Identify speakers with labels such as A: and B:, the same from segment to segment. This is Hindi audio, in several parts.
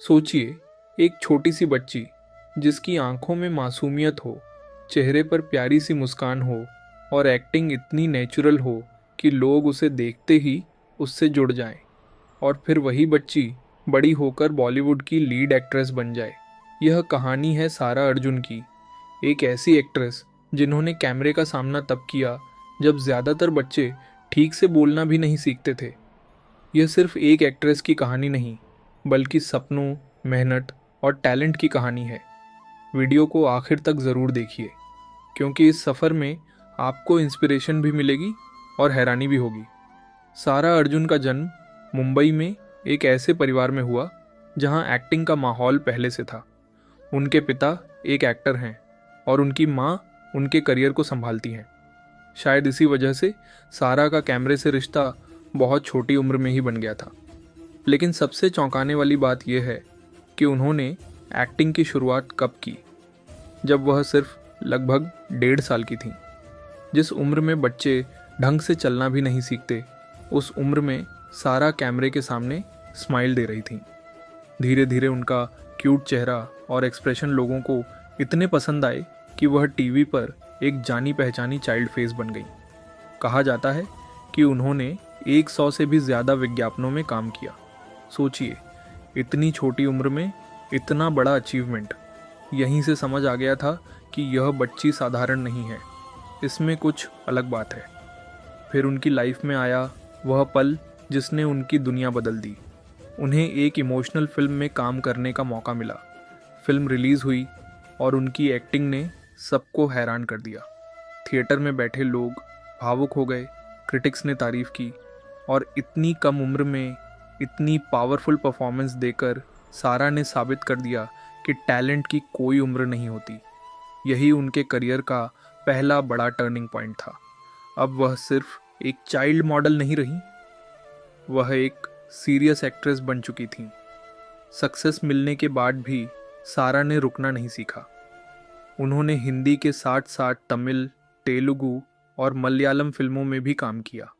A: सोचिए, एक छोटी सी बच्ची जिसकी आंखों में मासूमियत हो, चेहरे पर प्यारी सी मुस्कान हो और एक्टिंग इतनी नेचुरल हो कि लोग उसे देखते ही उससे जुड़ जाएं। और फिर वही बच्ची बड़ी होकर बॉलीवुड की लीड एक्ट्रेस बन जाए। यह कहानी है सारा अर्जुन की, एक ऐसी एक्ट्रेस जिन्होंने कैमरे का सामना तब किया जब ज़्यादातर बच्चे ठीक से बोलना भी नहीं सीखते थे। यह सिर्फ एक एक्ट्रेस की कहानी नहीं, बल्कि सपनों, मेहनत और टैलेंट की कहानी है। वीडियो को आखिर तक ज़रूर देखिए, क्योंकि इस सफ़र में आपको इंस्पिरेशन भी मिलेगी और हैरानी भी होगी। सारा अर्जुन का जन्म मुंबई में एक ऐसे परिवार में हुआ जहां एक्टिंग का माहौल पहले से था। उनके पिता एक एक्टर हैं और उनकी माँ उनके करियर को संभालती हैं। शायद इसी वजह से सारा का कैमरे से रिश्ता बहुत छोटी उम्र में ही बन गया था। लेकिन सबसे चौंकाने वाली बात यह है कि उन्होंने एक्टिंग की शुरुआत कब की, जब वह सिर्फ लगभग 1.5 साल की थीं। जिस उम्र में बच्चे ढंग से चलना भी नहीं सीखते, उस उम्र में सारा कैमरे के सामने स्माइल दे रही थीं। धीरे धीरे उनका क्यूट चेहरा और एक्सप्रेशन लोगों को इतने पसंद आए कि वह टीवी पर एक जानी पहचानी चाइल्ड फेस बन गई। कहा जाता है कि उन्होंने 100 से भी ज़्यादा विज्ञापनों में काम किया। सोचिए, इतनी छोटी उम्र में इतना बड़ा अचीवमेंट। यहीं से समझ आ गया था कि यह बच्ची साधारण नहीं है, इसमें कुछ अलग बात है। फिर उनकी लाइफ में आया वह पल जिसने उनकी दुनिया बदल दी। उन्हें एक इमोशनल फिल्म में काम करने का मौका मिला। फिल्म रिलीज़ हुई और उनकी एक्टिंग ने सबको हैरान कर दिया। थिएटर में बैठे लोग भावुक हो गए, क्रिटिक्स ने तारीफ़ की और इतनी कम उम्र में इतनी पावरफुल परफॉर्मेंस देकर सारा ने साबित कर दिया कि टैलेंट की कोई उम्र नहीं होती। यही उनके करियर का पहला बड़ा टर्निंग पॉइंट था। अब वह सिर्फ एक चाइल्ड मॉडल नहीं रही, वह एक सीरियस एक्ट्रेस बन चुकी थीं। सक्सेस मिलने के बाद भी सारा ने रुकना नहीं सीखा। उन्होंने हिंदी के साथ साथ तमिल, तेलुगु और मलयालम फिल्मों में भी काम किया।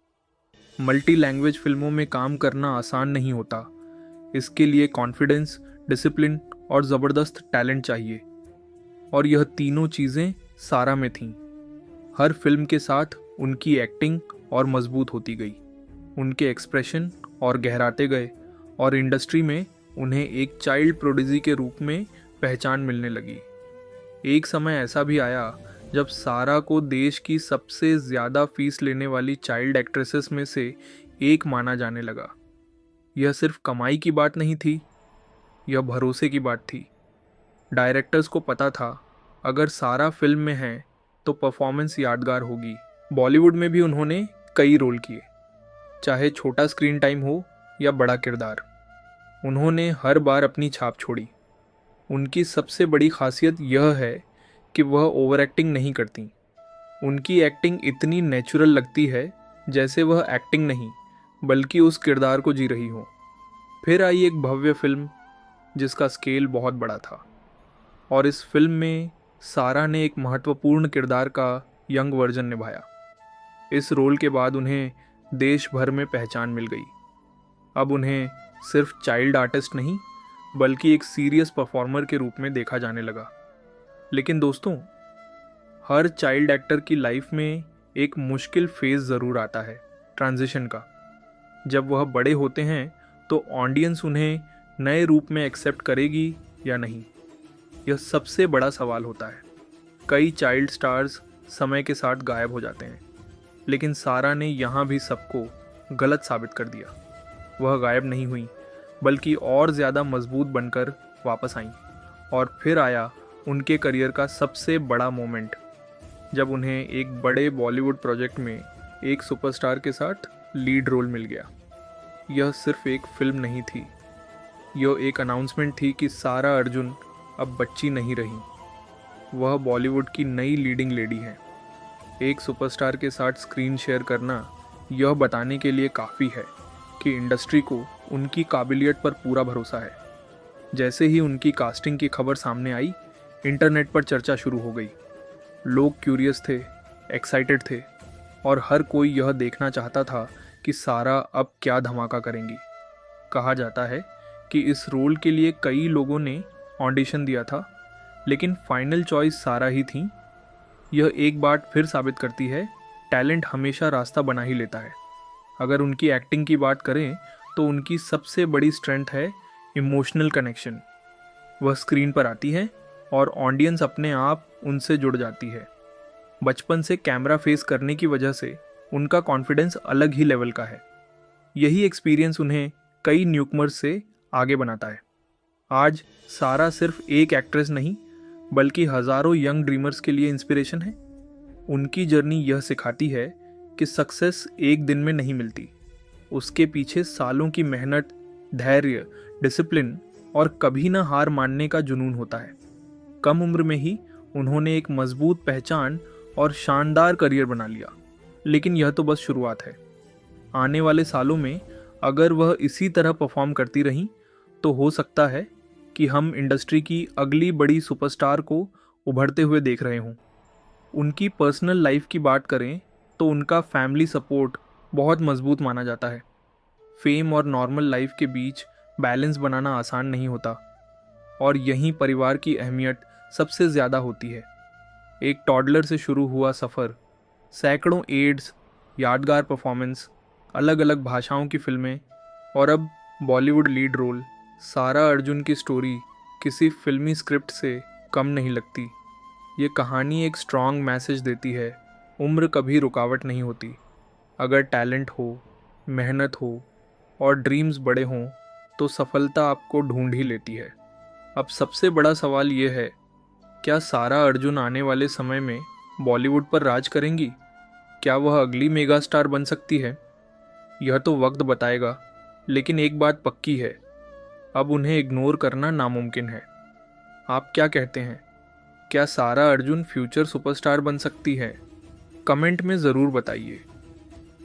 A: मल्टी लैंग्वेज फिल्मों में काम करना आसान नहीं होता। इसके लिए कॉन्फिडेंस, डिसिप्लिन और ज़बरदस्त टैलेंट चाहिए। और यह तीनों चीज़ें सारा में थीं। हर फिल्म के साथ उनकी एक्टिंग और मजबूत होती गई, उनके एक्सप्रेशन और गहराते गए और इंडस्ट्री में उन्हें एक चाइल्ड प्रोडिजी के रूप में पहचान मिलने लगी। एक समय ऐसा भी आया जब सारा को देश की सबसे ज़्यादा फीस लेने वाली चाइल्ड एक्ट्रेसेस में से एक माना जाने लगा। यह सिर्फ कमाई की बात नहीं थी, यह भरोसे की बात थी। डायरेक्टर्स को पता था, अगर सारा फिल्म में है तो परफॉर्मेंस यादगार होगी। बॉलीवुड में भी उन्होंने कई रोल किए, चाहे छोटा स्क्रीन टाइम हो या बड़ा किरदार। उन्होंने हर बार अपनी छाप छोड़ी। उनकी सबसे बड़ी खासियत यह है कि वह ओवर एक्टिंग नहीं करती। उनकी एक्टिंग इतनी नेचुरल लगती है जैसे वह एक्टिंग नहीं, बल्कि उस किरदार को जी रही हो। फिर आई एक भव्य फिल्म जिसका स्केल बहुत बड़ा था, और इस फिल्म में सारा ने एक महत्वपूर्ण किरदार का यंग वर्जन निभाया। इस रोल के बाद उन्हें देश भर में पहचान मिल गई। अब उन्हें सिर्फ चाइल्ड आर्टिस्ट नहीं, बल्कि एक सीरियस परफॉर्मर के रूप में देखा जाने लगा। लेकिन दोस्तों, हर चाइल्ड एक्टर की लाइफ में एक मुश्किल फेज़ ज़रूर आता है, ट्रांजिशन का। जब वह बड़े होते हैं तो ऑडियंस उन्हें नए रूप में एक्सेप्ट करेगी या नहीं, यह सबसे बड़ा सवाल होता है। कई चाइल्ड स्टार्स समय के साथ गायब हो जाते हैं, लेकिन सारा ने यहाँ भी सबको गलत साबित कर दिया। वह गायब नहीं हुई, बल्कि और ज़्यादा मजबूत बनकर वापस आईं। और फिर आया उनके करियर का सबसे बड़ा मोमेंट, जब उन्हें एक बड़े बॉलीवुड प्रोजेक्ट में एक सुपरस्टार के साथ लीड रोल मिल गया। यह सिर्फ एक फिल्म नहीं थी, यह एक अनाउंसमेंट थी कि सारा अर्जुन अब बच्ची नहीं रही, वह बॉलीवुड की नई लीडिंग लेडी है। एक सुपरस्टार के साथ स्क्रीन शेयर करना यह बताने के लिए काफ़ी है कि इंडस्ट्री को उनकी काबिलियत पर पूरा भरोसा है। जैसे ही उनकी कास्टिंग की खबर सामने आई, इंटरनेट पर चर्चा शुरू हो गई। लोग क्यूरियस थे, एक्साइटेड थे, और हर कोई यह देखना चाहता था कि सारा अब क्या धमाका करेंगी। कहा जाता है कि इस रोल के लिए कई लोगों ने ऑडिशन दिया था, लेकिन फाइनल चॉइस सारा ही थी। यह एक बात फिर साबित करती है, टैलेंट हमेशा रास्ता बना ही लेता है। अगर उनकी एक्टिंग की बात करें तो उनकी सबसे बड़ी स्ट्रेंथ है इमोशनल कनेक्शन। वह स्क्रीन पर आती है और ऑडियंस अपने आप उनसे जुड़ जाती है। बचपन से कैमरा फेस करने की वजह से उनका कॉन्फिडेंस अलग ही लेवल का है। यही एक्सपीरियंस उन्हें कई न्यूकमर्स से आगे बनाता है। आज सारा सिर्फ एक एक्ट्रेस नहीं, बल्कि हज़ारों यंग ड्रीमर्स के लिए इंस्पिरेशन है। उनकी जर्नी यह सिखाती है कि सक्सेस एक दिन में नहीं मिलती। उसके पीछे सालों की मेहनत, धैर्य, डिसिप्लिन और कभी ना हार मानने का जुनून होता है। कम उम्र में ही उन्होंने एक मजबूत पहचान और शानदार करियर बना लिया। लेकिन यह तो बस शुरुआत है। आने वाले सालों में अगर वह इसी तरह परफॉर्म करती रहीं तो हो सकता है कि हम इंडस्ट्री की अगली बड़ी सुपरस्टार को उभरते हुए देख रहे हों। उनकी पर्सनल लाइफ की बात करें तो उनका फैमिली सपोर्ट बहुत मजबूत माना जाता है। फेम और नॉर्मल लाइफ के बीच बैलेंस बनाना आसान नहीं होता, और यहीं परिवार की अहमियत सबसे ज़्यादा होती है। एक टॉडलर से शुरू हुआ सफ़र, सैकड़ों एड्स, यादगार परफॉर्मेंस, अलग अलग भाषाओं की फिल्में और अब बॉलीवुड लीड रोल। सारा अर्जुन की स्टोरी किसी फिल्मी स्क्रिप्ट से कम नहीं लगती। ये कहानी एक स्ट्रॉन्ग मैसेज देती है, उम्र कभी रुकावट नहीं होती। अगर टैलेंट हो, मेहनत हो और ड्रीम्स बड़े हों तो सफलता आपको ढूंढ ही लेती है। अब सबसे बड़ा सवाल ये है, क्या सारा अर्जुन आने वाले समय में बॉलीवुड पर राज करेंगी? क्या वह अगली मेगा स्टार बन सकती है? यह तो वक्त बताएगा, लेकिन एक बात पक्की है, अब उन्हें इग्नोर करना नामुमकिन है। आप क्या कहते हैं? क्या सारा अर्जुन फ्यूचर सुपरस्टार बन सकती है? कमेंट में ज़रूर बताइए।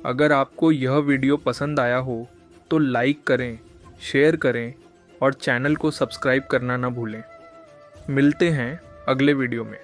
A: अगर आपको यह वीडियो पसंद आया हो तो लाइक करें, शेयर करें और चैनल को सब्सक्राइब करना ना भूलें। मिलते हैं अगले वीडियो में।